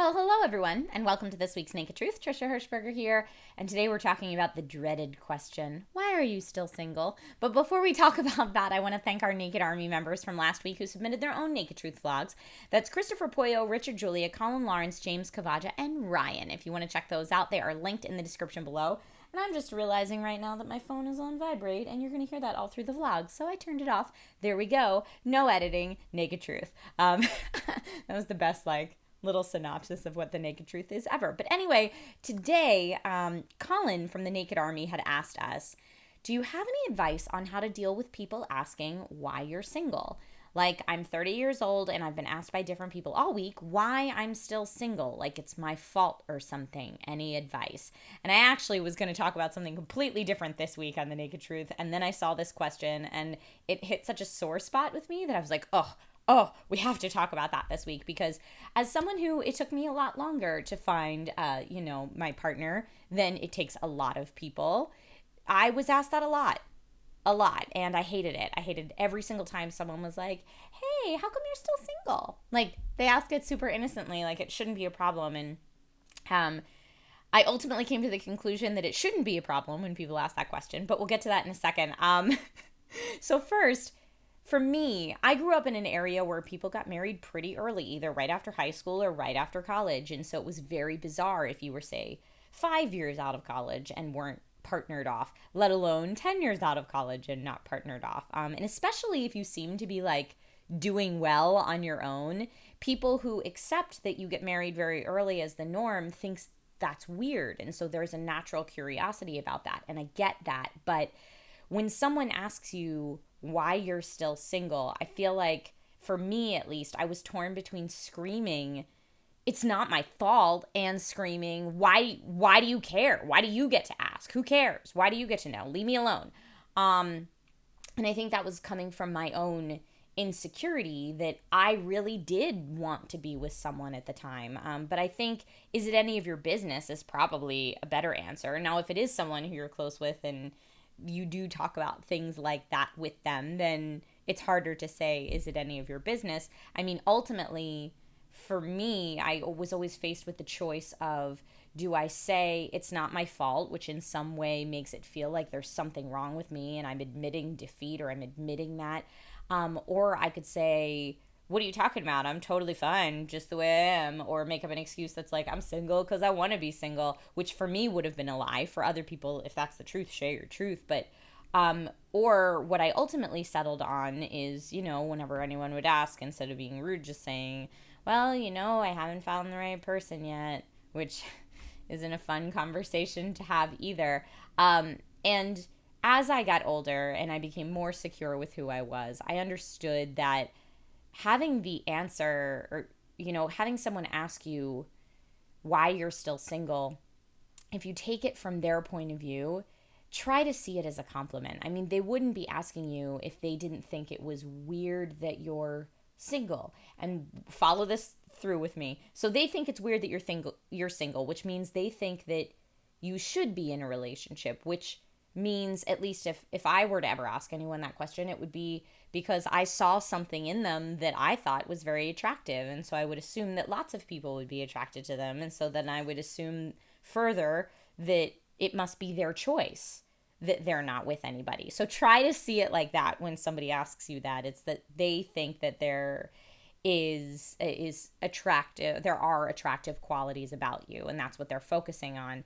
Well, hello everyone, and welcome to this week's Naked Truth. Trisha Hershberger here, and today we're talking about the dreaded question, why are you still single? But before we talk about that, I want to thank our Naked Army members from last week who submitted their own Naked Truth vlogs. That's Christopher Poyo, Richard Julia, Colin Lawrence, James Kavaja, and Ryan. If you want to check those out, they are linked in the description below. And I'm just realizing right now that my phone is on vibrate, and you're going to hear that all through the vlog. So I turned it off. There we go. No editing. Naked Truth. That was the best, little synopsis of what the Naked Truth is ever. But anyway, today, Colin from the Naked Army had asked us, do you have any advice on how to deal with people asking why you're single? Like, I'm 30 years old and I've been asked by different people all week why I'm still single, like it's my fault or something. Any advice? And I actually was going to talk about something completely different this week on The Naked Truth. And then I saw this question and it hit such a sore spot with me that I was like, oh, we have to talk about that this week, because as someone who, it took me a lot longer to find, my partner than it takes a lot of people, I was asked that a lot, and I hated it. I hated every single time someone was like, hey, how come you're still single? Like, they ask it super innocently, like it shouldn't be a problem, and I ultimately came to the conclusion that it shouldn't be a problem when people ask that question, but we'll get to that in a second. So first, for me, I grew up in an area where people got married pretty early, either right after high school or right after college. And so it was very bizarre if you were, say, 5 years out of college and weren't partnered off, let alone 10 years out of college and not partnered off. And especially if you seem to be doing well on your own, people who accept that you get married very early as the norm thinks that's weird. And so there's a natural curiosity about that. And I get that. But when someone asks you why you're still single, I feel like, for me at least, I was torn between screaming, it's not my fault, and screaming, why do you care? Why do you get to ask? Who cares? Why do you get to know? Leave me alone. And I think that was coming from my own insecurity that I really did want to be with someone at the time. But I think, is it any of your business is probably a better answer. Now, if it is someone who you're close with and you do talk about things like that with them, then it's harder to say, is it any of your business? I mean, ultimately, for me, I was always faced with the choice of, do I say it's not my fault, which in some way makes it feel like there's something wrong with me and I'm admitting defeat, or I'm admitting that, or I could say, what are you talking about? I'm totally fine just the way I am. Or make up an excuse that's like, I'm single because I want to be single, which for me would have been a lie. For other people, if that's the truth, share your truth. But, or what I ultimately settled on is, whenever anyone would ask, instead of being rude, just saying, well, I haven't found the right person yet, which isn't a fun conversation to have either. And as I got older and I became more secure with who I was, I understood that having the answer, or, having someone ask you why you're still single, if you take it from their point of view, try to see it as a compliment. I mean, they wouldn't be asking you if they didn't think it was weird that you're single. And follow this through with me. So they think it's weird that you're single, which means they think that you should be in a relationship, which means, at least if I were to ever ask anyone that question, it would be because I saw something in them that I thought was very attractive. And so I would assume that lots of people would be attracted to them. And so then I would assume further that it must be their choice that they're not with anybody. So try to see it like that when somebody asks you that. It's that they think that there is attractive, there are attractive qualities about you, and that's what they're focusing on.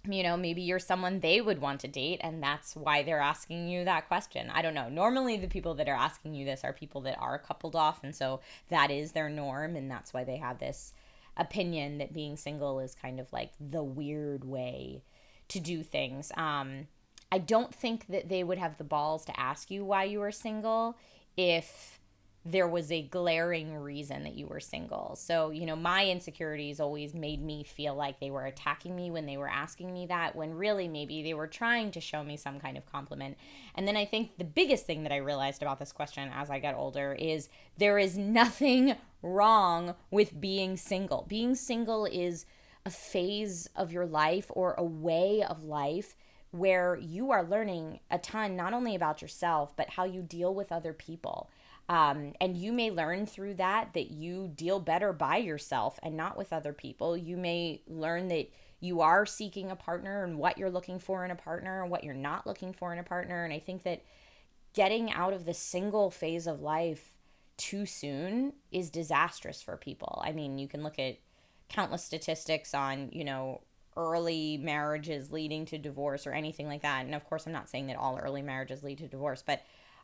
Maybe you're someone they would want to date, and that's why they're asking you that question. I don't know. Normally, the people that are asking you this are people that are coupled off, and so that is their norm, and that's why they have this opinion that being single is kind of like the weird way to do things. I don't think that they would have the balls to ask you why you were single if there was a glaring reason that you were single. So, my insecurities always made me feel like they were attacking me when they were asking me that, when really maybe they were trying to show me some kind of compliment. And then I think the biggest thing that I realized about this question as I got older is there is nothing wrong with being single. Being single is a phase of your life, or a way of life, where you are learning a ton, not only about yourself, but how you deal with other people. And you may learn through that you deal better by yourself and not with other people. You may learn that you are seeking a partner and what you're looking for in a partner and what you're not looking for in a partner. And I think that getting out of the single phase of life too soon is disastrous for people. I mean, you can look at countless statistics on, early marriages leading to divorce or anything like that. And of course, I'm not saying that all early marriages lead to divorce, but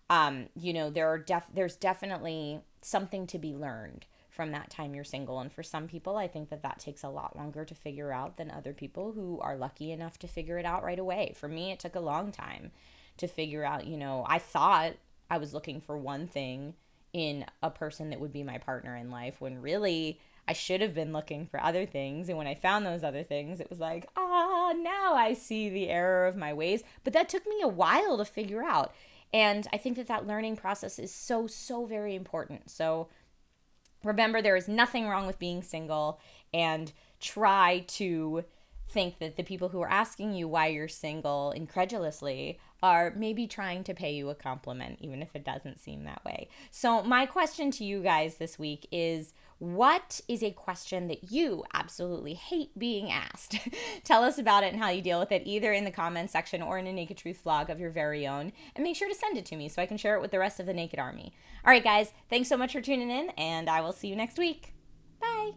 there's definitely something to be learned from that time you're single. And for some people, I think that takes a lot longer to figure out than other people who are lucky enough to figure it out right away. For me, it took a long time to figure out, I thought I was looking for one thing in a person that would be my partner in life, when really I should have been looking for other things. And when I found those other things, it was like, now I see the error of my ways. But that took me a while to figure out. And I think that learning process is so, so very important. So remember, there is nothing wrong with being single, and try to think that the people who are asking you why you're single incredulously are maybe trying to pay you a compliment, even if it doesn't seem that way. So my question to you guys this week is, what is a question that you absolutely hate being asked? Tell us about it and how you deal with it, either in the comments section or in a Naked Truth vlog of your very own. And make sure to send it to me so I can share it with the rest of the Naked Army. All right, guys, thanks so much for tuning in, and I will see you next week. Bye.